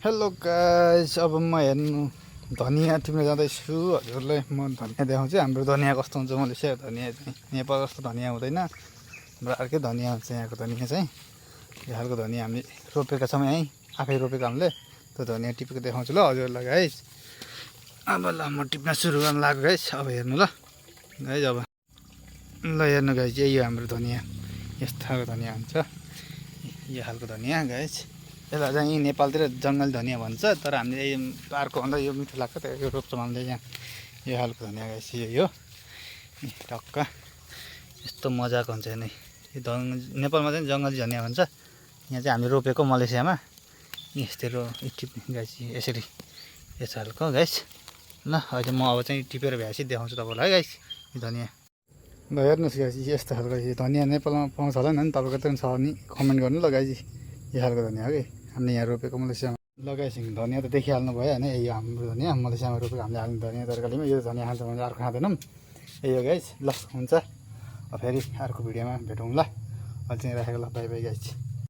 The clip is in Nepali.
हेलो गाइस, अब म हेर्नु धनिया टिप्न जाँदैछु। हजुरलाई म धनिया देखाउँछु। हाम्रो धनिया कस्तो हुन्छ मलेसिया धनिया चाहिँ नेपाल जस्तो धनिया हुँदैन। हाम्रो अर्कै धनिया हुन्छ यहाँको धनिया चाहिँ। यो खालको धनिया हामीले रोपेका छौँ यहीँ, आफै रोपेको हामीले। त्यो धनिया टिपेको देखाउँछु ल हजुरलाई गाइस। अब ल म टिप्न सुरु गर्न लाग्यो गाइस। अब हेर्नु ल गाइस। अब ल हेर्नु गाइस, यही हो हाम्रो धनिया। यस्तो खालको धनिया हुन्छ यो खालको धनिया गाइस। यसलाई चाहिँ नेपालतिर जङ्गली धनिया भन्छ, तर हामीले अर्को भन्दा यो मिठो लाग्छ त्यही यो रोप्छौँ हामीले यहाँ। यो खालको धनिया गाइस यही हो टक्क। यस्तो मजाको हुन्छ नि यो नेपालमा चाहिँ जङ्गली धनिया भन्छ, यहाँ चाहिँ हामीले रोपेको मलेसियामा यस्तै टिप्ने गाइस यसरी यस खालको गाइस। ल अहिले म अब चाहिँ टिपेर भ्याएपछि देखाउँछु तपाईँलाई है गाइस यो धनिया। ल हेर्नुहोस् गाइस, यस्तो खालको यो धनिया नेपालमा पाउँछ होला नि तपाईँको त छ नि कमेन्ट गर्नु ल गाइस। यो खालको धनिया हो कि हामीले यहाँ रोपेको मलेसियामा। ल गाइस धनिया त देखिहाल्नु भयो होइन, यही हाम्रो धनिया मलेसियामा रोपेको हामीले हाल्ने धनिया तरकारीमा। यो धनिया खान्छ भने अर्को खाँदैनौँ, यही हो गाइस। ल हुन्छ, अब फेरि अर्को भिडियोमा भेटौँ ल। अहिले चाहिँ राखेको ल, बाई बाई गाइस।